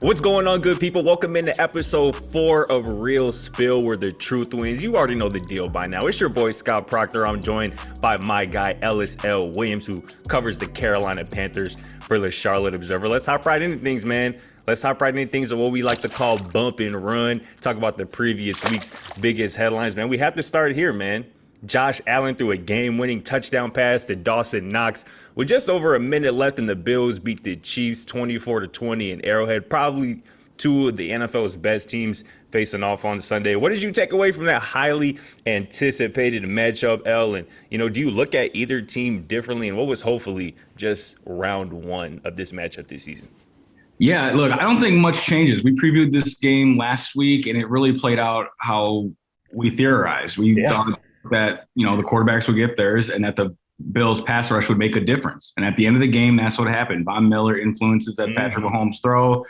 What's going on, good people? Welcome into episode 4 of Real Spill, where the truth wins. You already know the deal by now. It's your boy, Scott Proctor. I'm joined by my guy, Ellis L. Williams, who covers the Carolina Panthers for the Charlotte Observer. Let's hop right into things, man. Let's hop right into things of what we like to call bump and run. Talk about the previous week's biggest headlines, man. We have to start here, man. Josh Allen threw a game-winning touchdown pass to Dawson Knox with just over a minute left, and the Bills beat the Chiefs 24-20 in Arrowhead. Probably two of the NFL's best teams facing off on Sunday. What did you take away from that highly anticipated matchup, L? And, do you look at either team differently? And what was hopefully just round one of this matchup this season? Yeah, look, I don't think much changes. We previewed this game last week, and it really played out how we theorized. We thought that, the quarterbacks would get theirs and that the Bills pass rush would make a difference. And at the end of the game, that's what happened. Von Miller influences that Patrick Mahomes throw,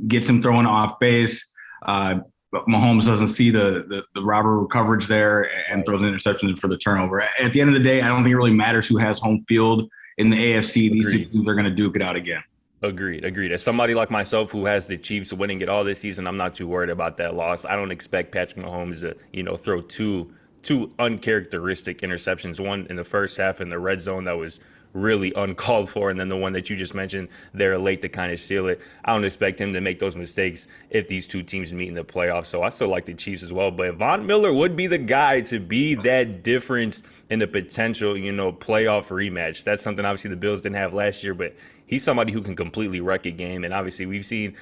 gets him throwing off base. But Mahomes doesn't see the robber coverage there and throws an interception for the turnover. At the end of the day, I don't think it really matters who has home field in the AFC. These two teams are going to duke it out again. Agreed. As somebody like myself who has the Chiefs winning it all this season, I'm not too worried about that loss. I don't expect Patrick Mahomes to, throw two uncharacteristic interceptions, one in the first half in the red zone that was really uncalled for, and then the one that you just mentioned there late to kind of seal it. I don't expect him to make those mistakes if these two teams meet in the playoffs, so I still like the Chiefs as well. But Von Miller would be the guy to be that difference in the potential, playoff rematch. That's something obviously the Bills didn't have last year, but he's somebody who can completely wreck a game, and obviously we've seen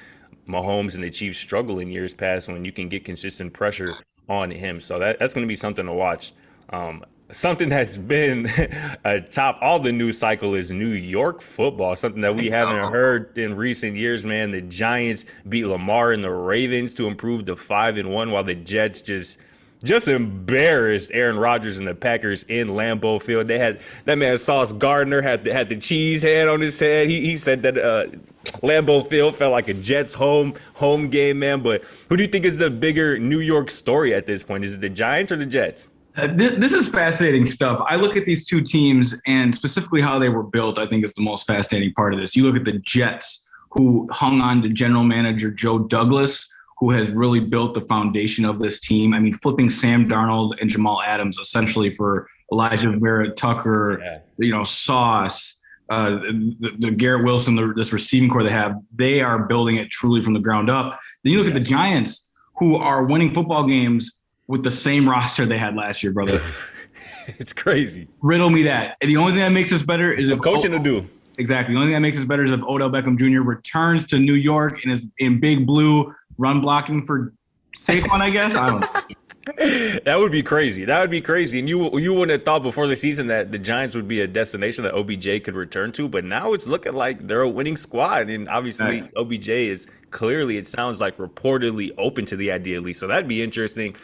Mahomes and the Chiefs struggle in years past when you can get consistent pressure on him. So that's going to be something to watch. Something that's been atop all the news cycle is New York football, something that we haven't heard in recent years, man. The Giants beat Lamar and the Ravens to improve to 5-1, while the Jets just embarrassed Aaron Rodgers and the Packers in Lambeau Field. They had that man Sauce Gardner had the cheese head on his head. He said that Lambeau Field felt like a Jets home game, man. But who do you think is the bigger New York story at this point? Is it the Giants or the Jets? This is fascinating stuff. I look at these two teams and specifically how they were built, I think is the most fascinating part of this. You look at the Jets, who hung on to general manager Joe Douglas, who has really built the foundation of this team. I mean, flipping Sam Darnold and Jamal Adams essentially for Elijah Vera Tucker, Sauce, the Garrett Wilson, this receiving core they have. They are building it truly from the ground up. Then you look at the Giants, who are winning football games with the same roster they had last year, brother. It's crazy. Riddle me that. And the only thing that makes us better is if coaching to do. Exactly. The only thing that makes us better is if Odell Beckham Jr. returns to New York and is in big blue run blocking for Saquon, I guess. I don't know. That would be crazy. And you wouldn't have thought before the season that the Giants would be a destination that OBJ could return to, but now it's looking like they're a winning squad. And obviously OBJ is clearly, it sounds like, reportedly open to the idea at least. So that'd be interesting.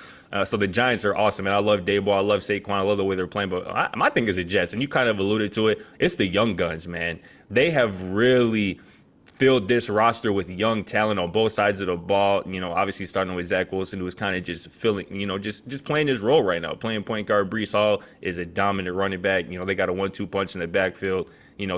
So the Giants are awesome, and I love Daboll, I love Saquon, I love the way they're playing. But my thing is the Jets, and you kind of alluded to it. It's the young guns, man. They have really filled this roster with young talent on both sides of the ball. Obviously starting with Zach Wilson, who is kind of just filling, just playing his role right now. Playing point guard. Breece Hall is a dominant running back. They got a 1-2 punch in the backfield.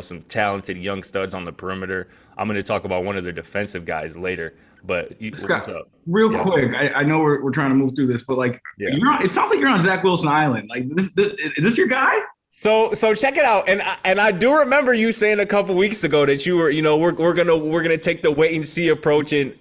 Some talented young studs on the perimeter. I'm going to talk about one of their defensive guys later. But Scott, what's up? Real quick, I know we're trying to move through this, but it sounds like you're on Zach Wilson Island. Like, is this your guy? So check it out, and I do remember you saying a couple weeks ago that you were, we're gonna take the wait and see approach, and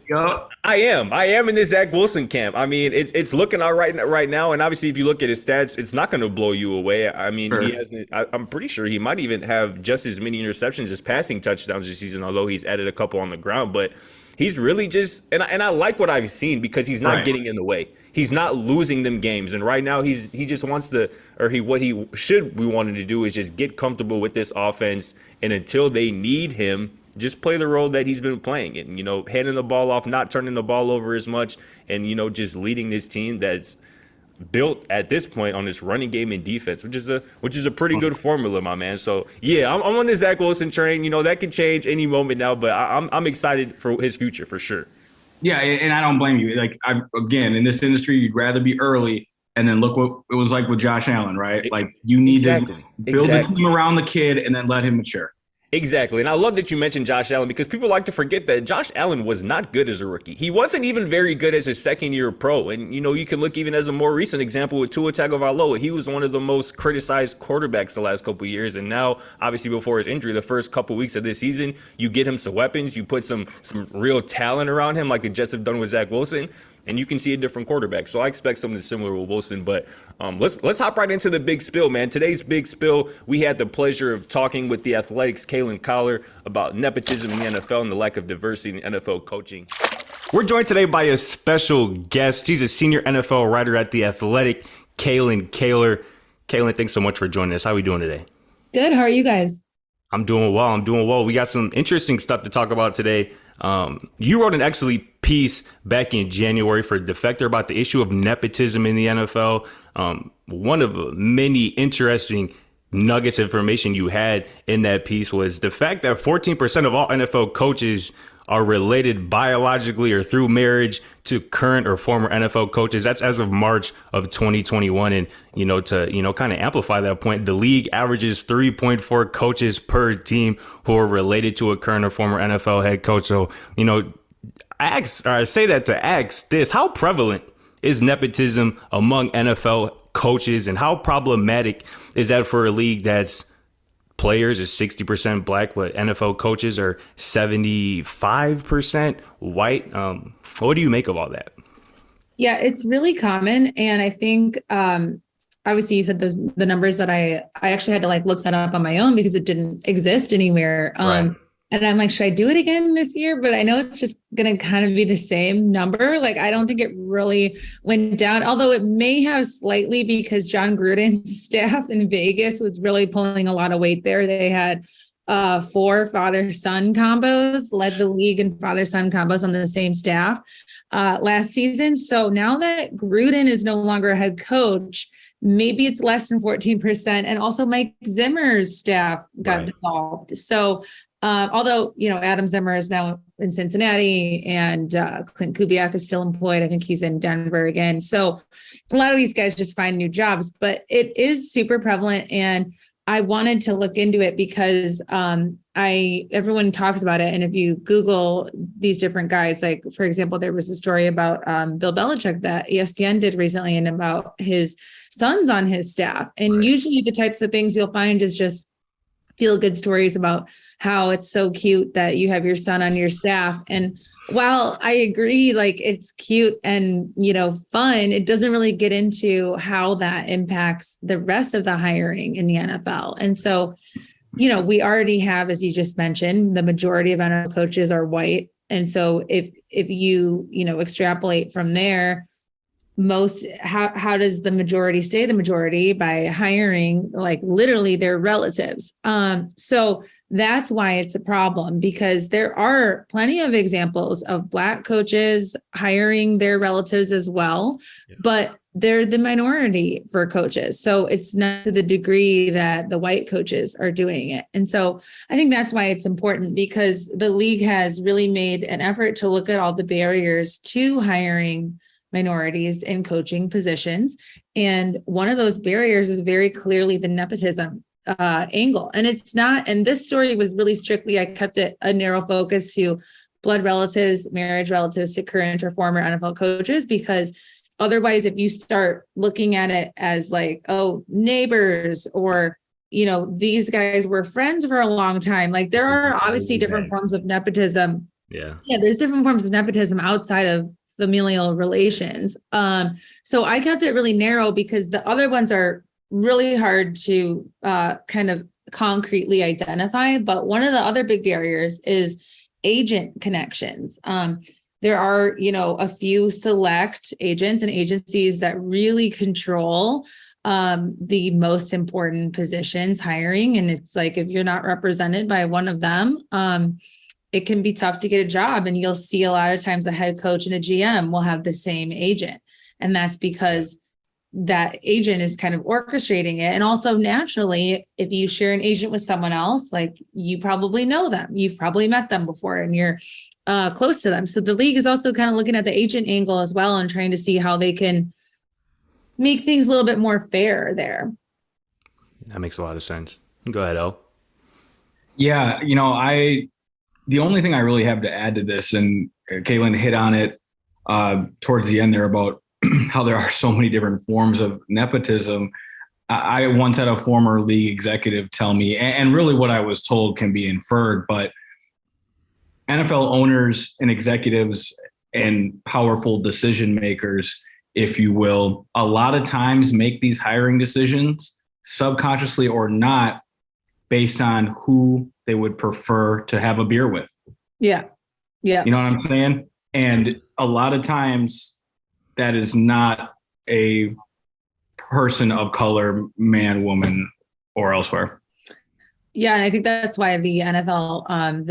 I am in this Zach Wilson camp. I mean, it's looking all right now, and obviously if you look at his stats, it's not gonna blow you away. I mean, He hasn't. I'm pretty sure he might even have just as many interceptions as passing touchdowns this season, although he's added a couple on the ground, but. He's really just, and I like what I've seen because he's not getting in the way. He's not losing them games, and right now he just wants to, what he should be wanting to do is just get comfortable with this offense, and until they need him, just play the role that he's been playing, and handing the ball off, not turning the ball over as much, and just leading this team that's built at this point on this running game and defense, which is a pretty good formula, my man. So yeah, I'm on the Zach Wilson train. That could change any moment now, but I'm excited for his future for sure. Yeah, and I don't blame you. Like, again, in this industry, you'd rather be early and then look what it was like with Josh Allen, right? Like, you need to build the team around the kid and then let him mature. Exactly. And I love that you mentioned Josh Allen because people like to forget that Josh Allen was not good as a rookie. He wasn't even very good as his second year pro. And, you can look even as a more recent example with Tua Tagovailoa. He was one of the most criticized quarterbacks the last couple of years. And now, obviously, before his injury, the first couple weeks of this season, you get him some weapons. You put some real talent around him like the Jets have done with Zach Wilson. And you can see a different quarterback. So I expect something similar with Wilson. But let's hop right into the big spill, man. Today's big spill, we had the pleasure of talking with the Athletic's Kalyn Kahler about nepotism in the NFL and the lack of diversity in NFL coaching. We're joined today by a special guest. She's a senior NFL writer at The Athletic, Kalyn Kahler. Kalyn, thanks so much for joining us. How are we doing today? Good. How are you guys? I'm doing well. We got some interesting stuff to talk about today. You wrote an excellent piece back in January for Defector about the issue of nepotism in the NFL. One of many interesting nuggets of information you had in that piece was the fact that 14% of all NFL coaches are related biologically or through marriage to current or former NFL coaches. That's as of March of 2021. And, to kind of amplify that point, the league averages 3.4 coaches per team who are related to a current or former NFL head coach. So, I say that to ask this: how prevalent is nepotism among NFL coaches, and how problematic is that for a league that's players is 60% black, but NFL coaches are 75% white? What do you make of all that? Yeah, it's really common. And I think, obviously you said the numbers that I actually had to look that up on my own because it didn't exist anywhere. Right. And I'm like, should I do it again this year? But I know it's just going to kind of be the same number. I don't think it really went down, although it may have slightly because John Gruden's staff in Vegas was really pulling a lot of weight there. They had 4 father-son combos, led the league in father-son combos on the same staff last season. So now that Gruden is no longer a head coach, maybe it's less than 14%. And also Mike Zimmer's staff got dissolved. So although, Adam Zimmer is now in Cincinnati and Clint Kubiak is still employed. I think he's in Denver again. So a lot of these guys just find new jobs, but it is super prevalent. And I wanted to look into it because everyone talks about it. And if you Google these different guys, for example, there was a story about Bill Belichick that ESPN did recently and about his sons on his staff. And usually the types of things you'll find is just feel good stories about how it's so cute that you have your son on your staff. And while I agree, it's cute and, fun, it doesn't really get into how that impacts the rest of the hiring in the NFL. And so, we already have, as you just mentioned, the majority of NFL coaches are white. And so if you, extrapolate from there, how does the majority stay the majority? By hiring literally their relatives. So that's why it's a problem, because there are plenty of examples of Black coaches hiring their relatives as well, but they're the minority for coaches. So it's not to the degree that the white coaches are doing it. And so I think that's why it's important, because the league has really made an effort to look at all the barriers to hiring minorities in coaching positions. And one of those barriers is very clearly the nepotism angle. And it's not, and this story was really strictly, I kept it a narrow focus to blood relatives, marriage relatives to current or former NFL coaches, because otherwise, if you start looking at it as neighbors or, these guys were friends for a long time, there are obviously different forms of nepotism. Yeah, there's different forms of nepotism outside of familial relations. So I kept it really narrow because the other ones are really hard to kind of concretely identify. But one of the other big barriers is agent connections. There are, a few select agents and agencies that really control the most important positions hiring. And it's if you're not represented by one of them, it can be tough to get a job. And you'll see a lot of times a head coach and a GM will have the same agent. And that's because that agent is kind of orchestrating it. And also naturally, if you share an agent with someone else, you probably know them, you've probably met them before and you're close to them. So the league is also kind of looking at the agent angle as well and trying to see how they can make things a little bit more fair there. That makes a lot of sense. Go ahead, El. Yeah, the only thing I really have to add to this, and Kalyn hit on it towards the end there about how there are so many different forms of nepotism. I once had a former league executive tell me, and really what I was told can be inferred, but NFL owners and executives and powerful decision makers, if you will, a lot of times make these hiring decisions subconsciously or not based on who they would prefer to have a beer with. Yeah. Yeah. You know what I'm saying? And a lot of times that is not a person of color, man, woman, or elsewhere. Yeah. And I think that's why the NFL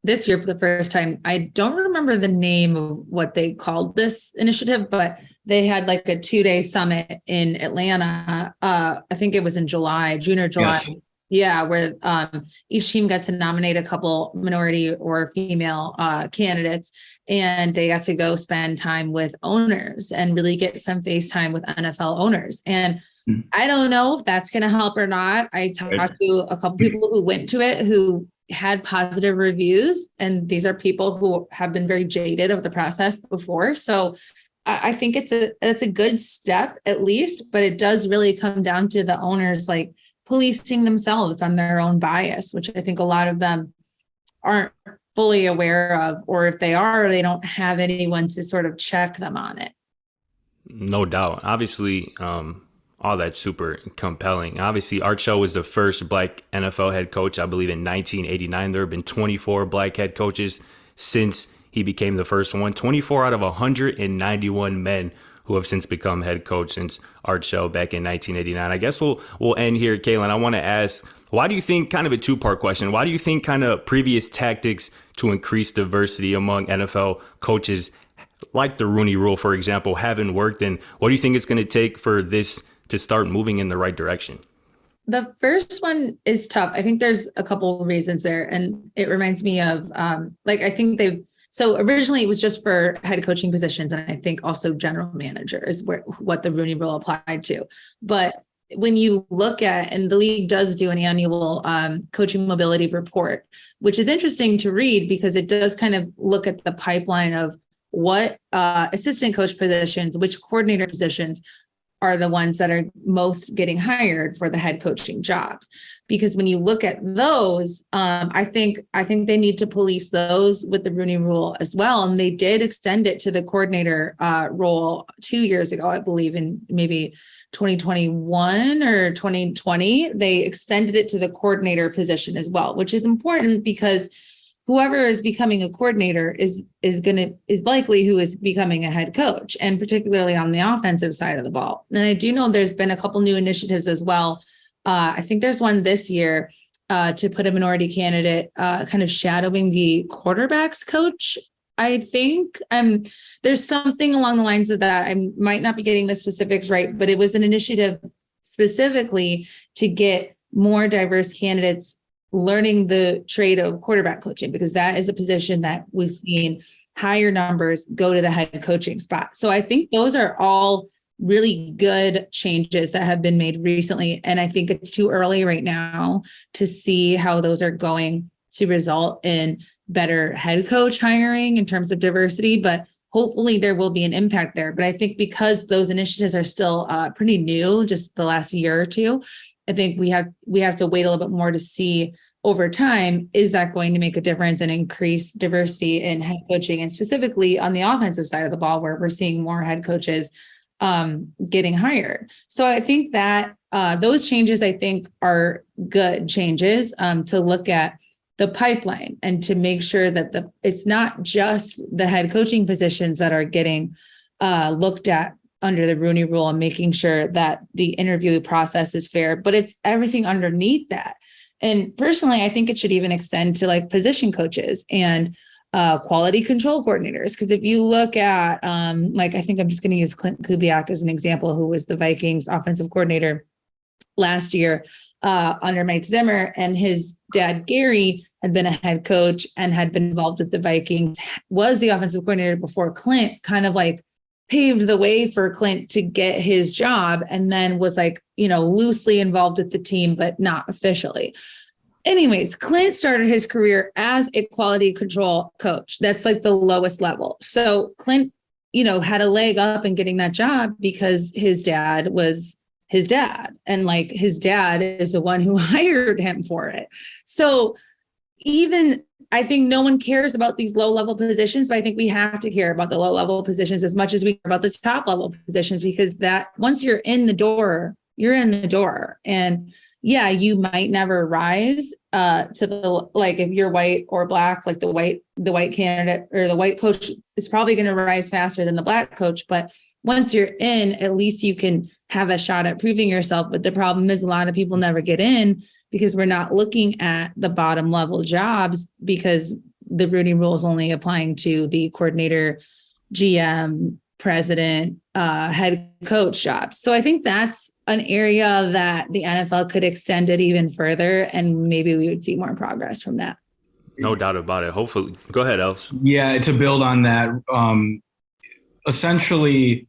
this year for the first time, I don't remember the name of what they called this initiative, but they had like a 2-day summit in Atlanta. I think it was in June or July. Yes. Yeah, where each team got to nominate a couple minority or female candidates, and they got to go spend time with owners and really get some face time with NFL owners. And I don't know if that's going to help or not. I talked to a couple people who went to it who had positive reviews, and these are people who have been very jaded of the process before. So I think it's a good step at least, but it does really come down to the owners like policing themselves on their own bias, which I think a lot of them aren't fully aware of, or if they are, they don't have anyone to sort of check them on it. No doubt. Obviously, all that's super compelling. Obviously, Art Shell was the first Black NFL head coach, I believe, in 1989. There have been 24 Black head coaches since he became the first one. 24 out of 191 men who have since become head coach since Art Shell back in 1989. I guess we'll end here, Kalyn. I want to ask, why do you think, kind of a two-part question, why do you think kind of previous tactics to increase diversity among NFL coaches, like the Rooney Rule, for example, haven't worked? And what do you think it's going to take for this to start moving in the right direction? The first one is tough. I think there's a couple of reasons there. And it reminds me of, I think so originally it was just for head coaching positions. And I think also general manager is what the Rooney Rule applied to. But when you look at, and the league does do an annual coaching mobility report, which is interesting to read because it does kind of look at the pipeline of what assistant coach positions, which coordinator positions are the ones that are most getting hired for the head coaching jobs. Because when you look at those, I think they need to police those with the Rooney Rule as well. And they did extend it to the coordinator role 2 years ago, I believe, in maybe 2021 or 2020. They extended it to the coordinator position as well, which is important because whoever is becoming a coordinator is likely who is becoming a head coach, and particularly on the offensive side of the ball. And I do know there's been a couple new initiatives as well. I think there's one this year to put a minority candidate kind of shadowing the quarterbacks coach. I think there's something along the lines of that. I might not be getting the specifics right, but it was an initiative specifically to get more diverse candidates learning the trade of quarterback coaching, because that is a position that we've seen higher numbers go to the head coaching spot. So I think those are all really good changes that have been made recently. And I think it's too early right now to see how those are going to result in better head coach hiring in terms of diversity, but hopefully there will be an impact there. But I think because those initiatives are still pretty new, just the last year or two, I think we have to wait a little bit more to see over time, is that going to make a difference and increase diversity in head coaching, and specifically on the offensive side of the ball, where we're seeing more head coaches getting hired. So I think that those changes, I think, are good changes to look at the pipeline and to make sure that it's not just the head coaching positions that are getting looked at under the Rooney Rule, and making sure that the interview process is fair, but it's everything underneath that. And personally, I think it should even extend to like position coaches and quality control coordinators. Because if you look at, I think I'm just going to use Clint Kubiak as an example, who was the Vikings offensive coordinator last year under Mike Zimmer, and his dad, Gary, had been a head coach and had been involved with the Vikings, was the offensive coordinator before Clint, kind of like paved the way for Clint to get his job, and then was loosely involved with the team, but not officially. anyways, Clint started his career as a quality control coach. That's like the lowest level. So Clint, had a leg up in getting that job because his dad was his dad. And like his dad is the one who hired him for it. So I think no one cares about these low level positions, but I think we have to care about the low level positions as much as we care about the top level positions, because that once you're in the door, you're in the door. And yeah, you might never rise to the, like if you're white or black, like the white candidate or the white coach is probably going to rise faster than the black coach. But once you're in, at least you can have a shot at proving yourself. But the problem is a lot of people never get in because we're not looking at the bottom level jobs, because the Rooney Rule is only applying to the coordinator, GM, president, head coach jobs. So I think that's an area that the NFL could extend it even further, and maybe we would see more progress from that. No doubt about it. Hopefully. Go ahead, Els. Yeah, to build on that, essentially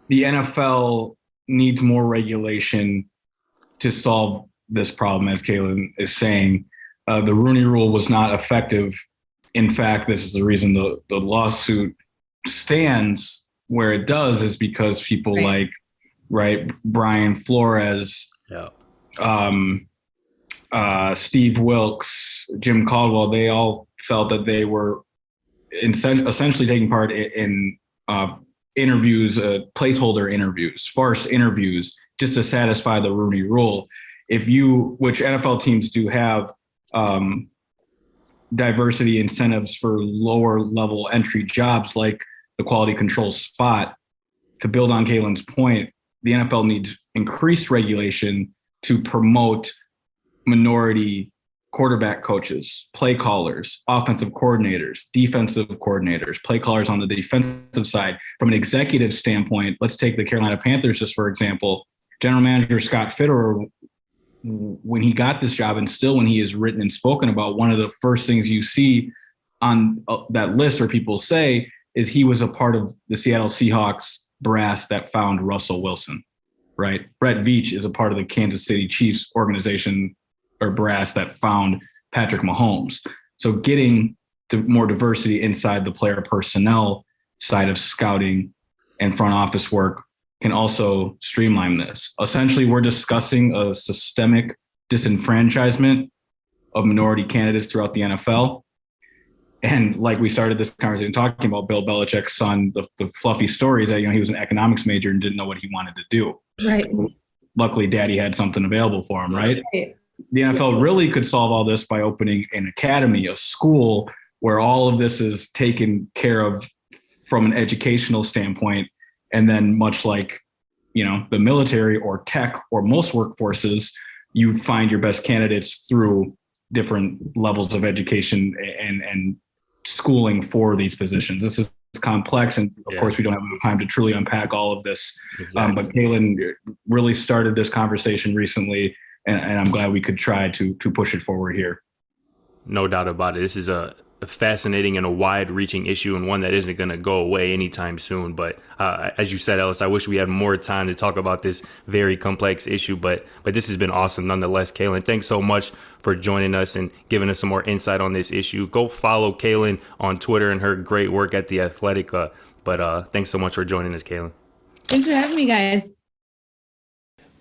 the NFL needs more regulation to solve this problem, as Kalyn is saying. The Rooney Rule was not effective. In fact, this is the reason the lawsuit stands where it does, is because people like Brian Flores, Steve Wilkes, Jim Caldwell, they all felt that they were essentially taking part in interviews, placeholder interviews, farce interviews, just to satisfy the Rooney Rule. Which NFL teams do have diversity incentives for lower level entry jobs like the quality control spot. To build on Kalyn's point, the NFL needs increased regulation to promote minority quarterback coaches, play callers, offensive coordinators, defensive coordinators, play callers on the defensive side. From an executive standpoint, let's take the Carolina Panthers just for example. General manager Scott Fitterer, when he got this job, and still when he is written and spoken about, one of the first things you see on that list where people say is he was a part of the Seattle Seahawks brass that found Russell Wilson, right? Brett Veach is a part of the Kansas City Chiefs organization or brass that found Patrick Mahomes. So getting more diversity inside the player personnel side of scouting and front office work can also streamline this. Essentially, we're discussing a systemic disenfranchisement of minority candidates throughout the NFL. And like we started this conversation talking about Bill Belichick's son, the fluffy stories that, he was an economics major and didn't know what he wanted to do. Right. Luckily, daddy had something available for him, right? The NFL really could solve all this by opening an academy, a school where all of this is taken care of from an educational standpoint. And then much like, the military or tech or most workforces, you find your best candidates through different levels of education and schooling for these positions. This is complex. And of course, we don't have enough time to truly unpack all of this. Exactly. But Kalyn really started this conversation recently, and I'm glad we could try to push it forward here. No doubt about it. This is a fascinating and a wide-reaching issue, and one that isn't going to go away anytime soon. But as you said, Ellis, I wish we had more time to talk about this very complex issue. But this has been awesome nonetheless. Kalyn, thanks so much for joining us and giving us some more insight on this issue. Go follow Kalyn on Twitter and her great work at The Athletic. But thanks so much for joining us, Kalyn. Thanks for having me, guys.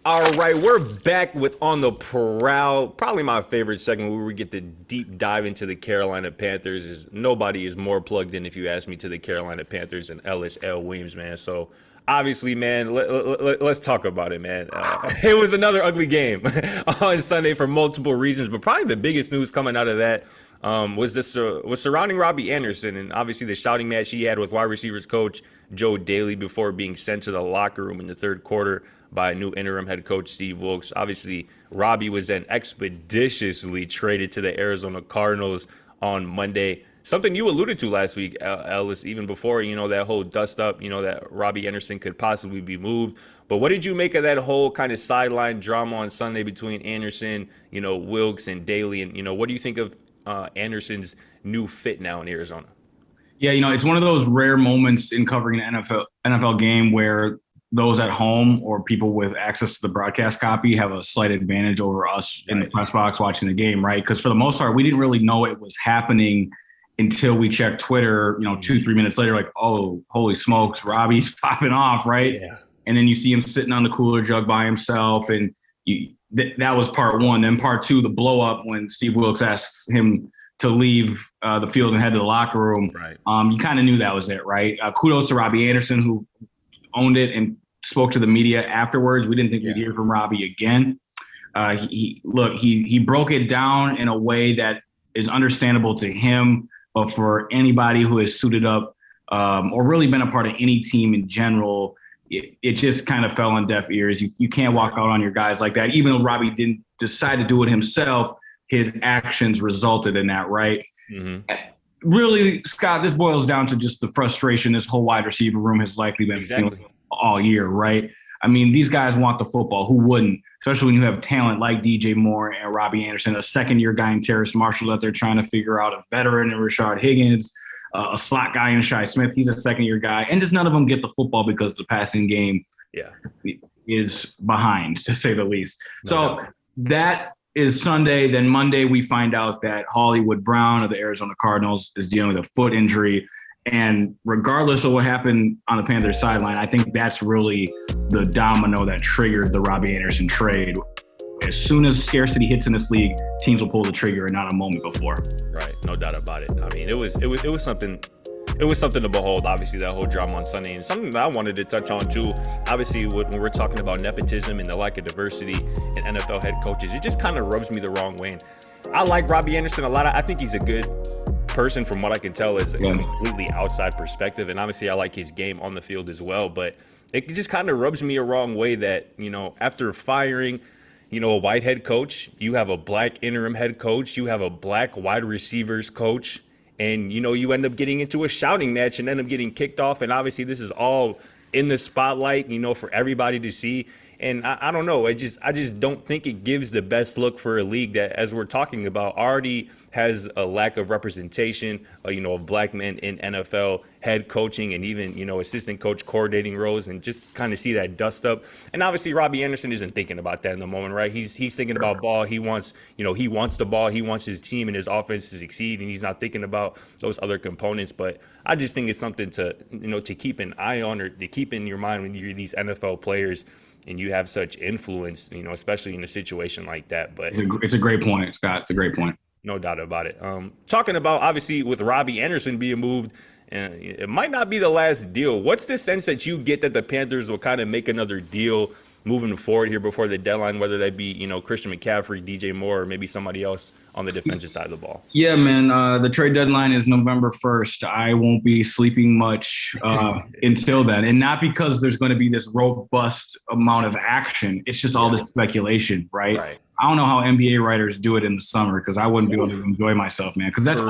All right, we're back with On the Prowl, probably my favorite segment where we get to deep dive into the Carolina Panthers. Nobody is more plugged in, if you ask me, to the Carolina Panthers than Ellis L. Williams, man. So obviously, man, let's talk about it, man. It was another ugly game on Sunday for multiple reasons, but probably the biggest news coming out of that was surrounding Robbie Anderson, and obviously the shouting match he had with wide receivers coach Joe Daly before being sent to the locker room in the third quarter by new interim head coach Steve Wilkes. Obviously, Robbie was then expeditiously traded to the Arizona Cardinals on Monday. Something you alluded to last week, Ellis, even before, that whole dust up, that Robbie Anderson could possibly be moved. But what did you make of that whole kind of sideline drama on Sunday between Anderson, Wilkes and Daly? And, what do you think of Anderson's new fit now in Arizona? Yeah, it's one of those rare moments in covering an NFL game where those at home or people with access to the broadcast copy have a slight advantage over us in the press box watching the game, right? Because for the most part, we didn't really know it was happening until we checked Twitter, 2-3 minutes later, like, oh, holy smokes, Robbie's popping off, right? Yeah. And then you see him sitting on the cooler jug by himself, and that was part one. Then part two, the blow up when Steve Wilkes asks him to leave the field and head to the locker room. Right. You kind of knew that was it, right? Kudos to Robbie Anderson, who owned it and spoke to the media afterwards. We didn't think we'd hear from Robbie again. He broke it down in a way that is understandable to him, but for anybody who has suited up or really been a part of any team in general, it just kind of fell on deaf ears. You can't walk out on your guys like that. Even though Robbie didn't decide to do it himself, his actions resulted in that, right? Mm-hmm. Really, Scott, this boils down to just the frustration this whole wide receiver room has likely been feeling all year, right? I mean, these guys want the football. Who wouldn't? Especially when you have talent like DJ Moore and Robbie Anderson, a second-year guy in Terrace Marshall that they're trying to figure out, a veteran in Rashard Higgins, a slot guy in Shi Smith. He's a second-year guy. And just none of them get the football because the passing game is behind, to say the least. So that is Sunday. Then Monday, we find out that Hollywood Brown of the Arizona Cardinals is dealing with a foot injury. And regardless of what happened on the Panthers sideline, I think that's really the domino that triggered the Robbie Anderson trade. As soon as scarcity hits in this league, teams will pull the trigger and not a moment before. Right, no doubt about it. I mean, it was something. It was something to behold, obviously, that whole drama on Sunday. And something that I wanted to touch on, too, obviously, when we're talking about nepotism and the lack of diversity in NFL head coaches, it just kind of rubs me the wrong way. And I like Robbie Anderson a lot. I think he's a good person from what I can tell is a completely outside perspective. And obviously, I like his game on the field as well. But it just kind of rubs me a wrong way that, after firing a white head coach, you have a black interim head coach, you have a black wide receivers coach, and, you end up getting into a shouting match and end up getting kicked off. And obviously this is all in the spotlight, for everybody to see. And I don't know. I just don't think it gives the best look for a league that, as we're talking about, already has a lack of representation, of black men in NFL head coaching and even, assistant coach coordinating roles, and just kind of see that dust up. And obviously Robbie Anderson isn't thinking about that in the moment, right? He's thinking about ball. He wants the ball. He wants his team and his offense to succeed, and he's not thinking about those other components. But I just think it's something to, to keep an eye on, or to keep in your mind when you're these NFL players and you have such influence, especially in a situation like that. But it's a great point, Scott. It's a great point. No doubt about it. Talking about, obviously, with Robbie Anderson being moved, it might not be the last deal. What's the sense that you get that the Panthers will kind of make another deal moving forward here before the deadline, whether that be, Christian McCaffrey, DJ Moore, or maybe somebody else on the defensive side of the ball? Yeah, man. The trade deadline is November 1st. I won't be sleeping much until then. And not because there's going to be this robust amount of action. It's just all this speculation, right? I don't know how NBA writers do it in the summer, because I wouldn't be able to enjoy myself, man. Because that's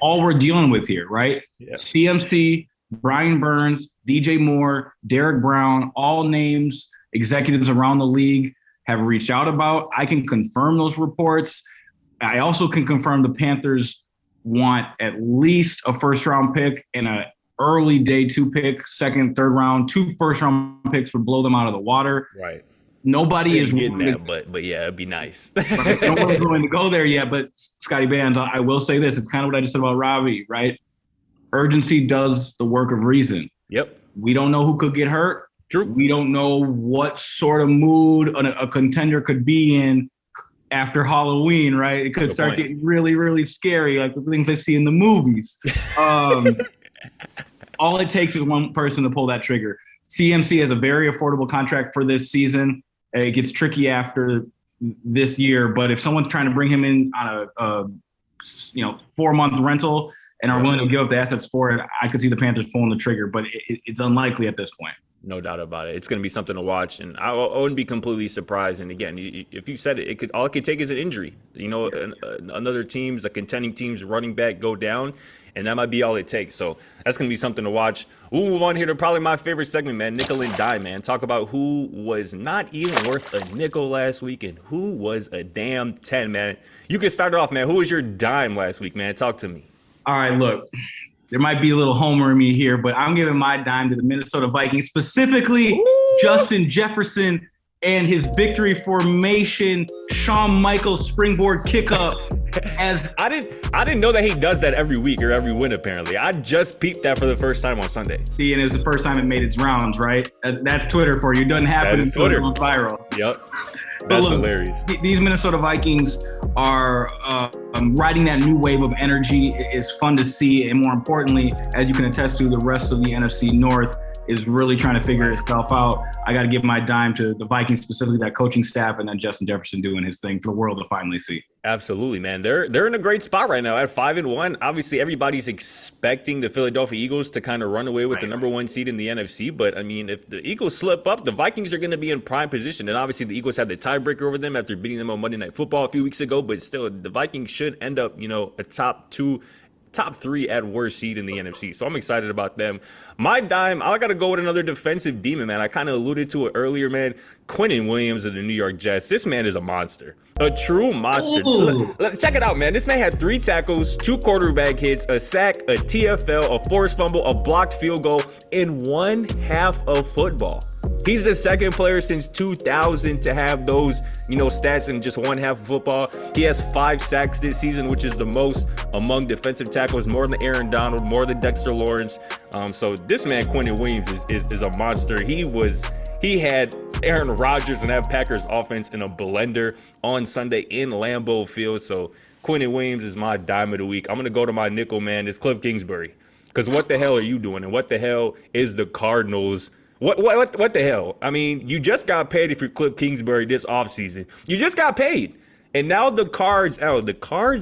all we're dealing with here, right? Yeah. CMC, Brian Burns, DJ Moore, Derek Brown, all names executives around the league have reached out about. I can confirm those reports. I also can confirm the Panthers want at least a first-round pick and an early day 2 pick, second, third round. 2 first-round picks would blow them out of the water. Right. Nobody is getting that, but yeah, it'd be nice. Right? No one's going to go there yet. But Scotty Bands, I will say this: it's kind of what I just said about Robbie, right? Urgency does the work of reason. Yep. We don't know who could get hurt. True. We don't know what sort of mood a contender could be in after Halloween, right? It could start getting really, really scary, like the things I see in the movies. All it takes is one person to pull that trigger. CMC has a very affordable contract for this season. It gets tricky after this year, but if someone's trying to bring him in on a 4-month rental and are willing to give up the assets for it, I could see the Panthers pulling the trigger, but it's unlikely at this point. No doubt about it. It's going to be something to watch, and I wouldn't be completely surprised. And again, if you said it, all it could take is an injury. Another team's, a contending team's running back go down, and that might be all it takes. So that's going to be something to watch. We'll move on here to probably my favorite segment, man, Nickel and Dime, man. Talk about who was not even worth a nickel last week and who was a damn 10, man. You can start it off, man. Who was your dime last week, man? Talk to me. All right, look. there might be a little homer in me here, but I'm giving my dime to the Minnesota Vikings, specifically Justin Jefferson and his victory formation, Shawn Michaels springboard kick up. As I didn't know that he does that every week or every win. Apparently, I just peeped that for the first time on Sunday. See, and it was the first time it made its rounds, right? That's Twitter for you. It doesn't happen until it goes viral. Yep. That's hilarious. These Minnesota Vikings are riding that new wave of energy. It's fun to see. And more importantly, as you can attest to, the rest of the NFC North is really trying to figure itself out. I got to give my dime to the Vikings, specifically that coaching staff, and then Justin Jefferson doing his thing for the world to finally see. Absolutely, man. They're in a great spot right now at 5-1. Obviously, everybody's expecting the Philadelphia Eagles to kind of run away with the number one seed in the NFC. But I mean, if the Eagles slip up, the Vikings are going to be in prime position. And obviously, the Eagles had the tiebreaker over them after beating them on Monday Night Football a few weeks ago. But still, the Vikings should end up, a top three at worst seed in the NFC. So I'm excited about them. My dime, I got to go with another defensive demon, man. I kind of alluded to it earlier, man. Quinnen Williams of the New York Jets. This man is a monster. A true monster. Check it out, man. This man had 3 tackles, 2 quarterback hits, a sack, a TFL, a forced fumble, a blocked field goal in one half of football. He's the second player since 2000 to have those, stats in just one half of football. He has 5 sacks this season, which is the most among defensive tackles, more than Aaron Donald, more than Dexter Lawrence. So this man, Quinnen Williams, is a monster. He had Aaron Rodgers and that Packers offense in a blender on Sunday in Lambeau Field. So Quinnen Williams is my dime of the week. I'm going to go to my nickel, man. It's Cliff Kingsbury. Because what the hell are you doing? And what the hell is the Cardinals? What the hell? I mean, you just got paid if you're Cliff Kingsbury this offseason. You just got paid. And now the Cards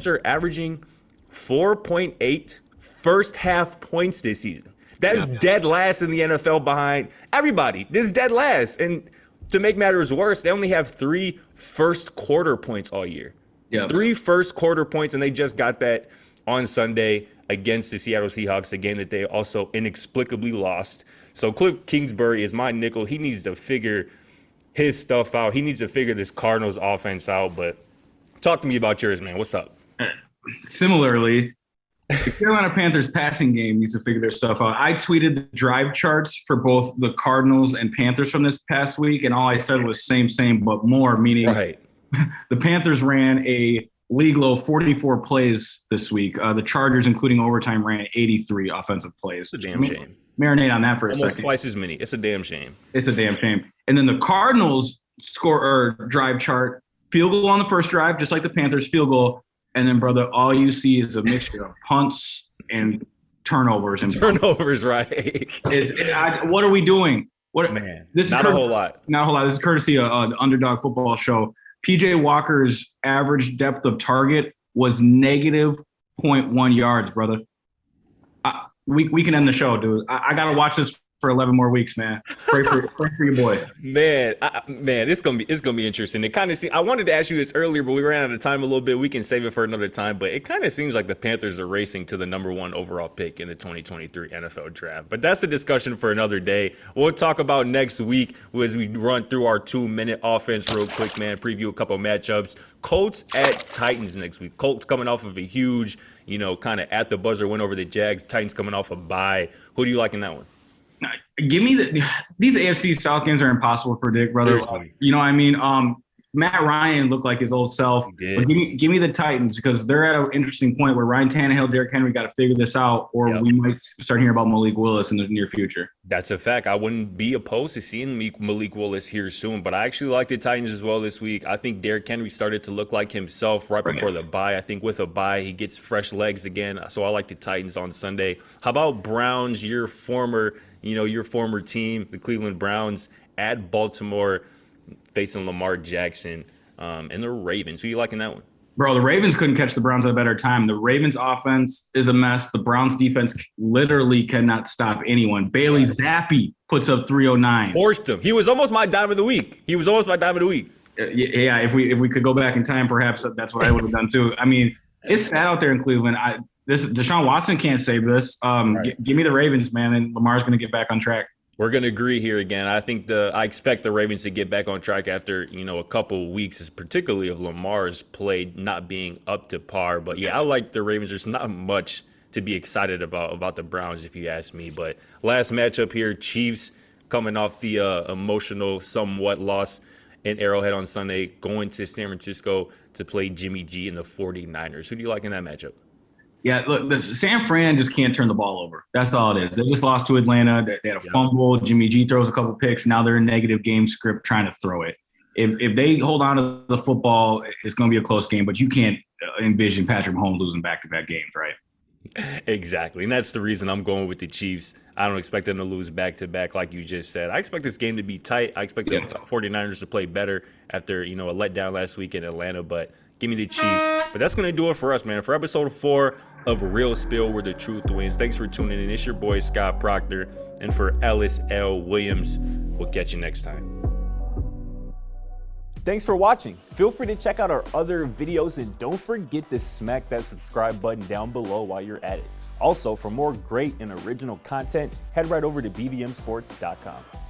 are averaging 4.8 first half points this season. That's dead last in the NFL behind everybody. This is dead last. And to make matters worse, they only have 3 first quarter points all year. Yeah. 3 first quarter points, and they just got that on Sunday against the Seattle Seahawks, a game that they also inexplicably lost. So Cliff Kingsbury is my nickel. He needs to figure his stuff out. He needs to figure this Cardinals offense out. But talk to me about yours, man. What's up? Similarly, the Carolina Panthers passing game needs to figure their stuff out. I tweeted the drive charts for both the Cardinals and Panthers from this past week, and all I said was same, but more, meaning the Panthers ran a league low 44 plays this week. The Chargers, including overtime, ran 83 offensive plays. It's a damn shame. Marinate on that for a second. Almost twice as many. It's a damn shame. It's a damn shame. And then the Cardinals drive chart, field goal on the first drive, just like the Panthers, field goal. And then, brother, all you see is a mixture of punts and turnovers. Right. What are we doing? Man, not a whole lot. Not a whole lot. This is courtesy of the Underdog Football Show. PJ Walker's average depth of target was negative 0.1 yards, brother. We can end the show, dude. I got to watch this for 11 more weeks, man. Pray for your boy. Man, it's gonna be interesting. It kind of I wanted to ask you this earlier, but we ran out of time a little bit. We can save it for another time. But it kind of seems like the Panthers are racing to the number 1 overall pick in the 2023 NFL Draft. But that's a discussion for another day. We'll talk about next week as we run through our 2-minute offense real quick, man. Preview a couple matchups. Colts at Titans next week. Colts coming off of a huge, kind of at the buzzer win over the Jags. Titans coming off a bye. Who do you like in that one? Give me these AFC South games are impossible to predict, brother. Seriously. You know what I mean? Matt Ryan looked like his old self. But give me the Titans, because they're at an interesting point where Ryan Tannehill, Derrick Henry got to figure this out, or we might start hearing about Malik Willis in the near future. That's a fact. I wouldn't be opposed to seeing Malik Willis here soon, but I actually like the Titans as well this week. I think Derrick Henry started to look like himself right before the bye. I think with a bye, he gets fresh legs again. So I like the Titans on Sunday. How about Browns, your former team, the Cleveland Browns, at Baltimore, facing Lamar Jackson and the Ravens? Who you liking that one? Bro, the Ravens couldn't catch the Browns at a better time. The Ravens offense is a mess. The Browns defense literally cannot stop anyone. Bailey Zappi puts up 309. Forced him. He was almost my dime of the week. Yeah, if we could go back in time, perhaps that's what I would have done too. I mean, it's sad out there in Cleveland. Deshaun Watson can't save this. Give me the Ravens, man, and Lamar's going to get back on track. We're going to agree here again. I think I expect the Ravens to get back on track after, a couple weeks, particularly of Lamar's play not being up to par. But yeah, I like the Ravens. There's not much to be excited about the Browns, if you ask me. But last matchup here, Chiefs coming off the emotional somewhat loss in Arrowhead on Sunday, going to San Francisco to play Jimmy G and the 49ers. Who do you like in that matchup? Yeah, look, San Fran just can't turn the ball over. That's all it is. They just lost to Atlanta. They had a fumble. Jimmy G throws a couple picks. Now they're in negative game script trying to throw it. If they hold on to the football, it's going to be a close game, but you can't envision Patrick Mahomes losing back-to-back games, right? Exactly. And that's the reason I'm going with the Chiefs. I don't expect them to lose back-to-back like you just said. I expect this game to be tight. I expect the 49ers to play better after, a letdown last week in Atlanta, but give me the Chiefs. But that's going to do it for us, man. For episode 4 of Real Spill, where the truth wins. Thanks for tuning in. It's your boy, Scott Proctor. And for Ellis L. Williams, we'll catch you next time. Thanks for watching. Feel free to check out our other videos and don't forget to smack that subscribe button down below while you're at it. Also, for more great and original content, head right over to bvmsports.com.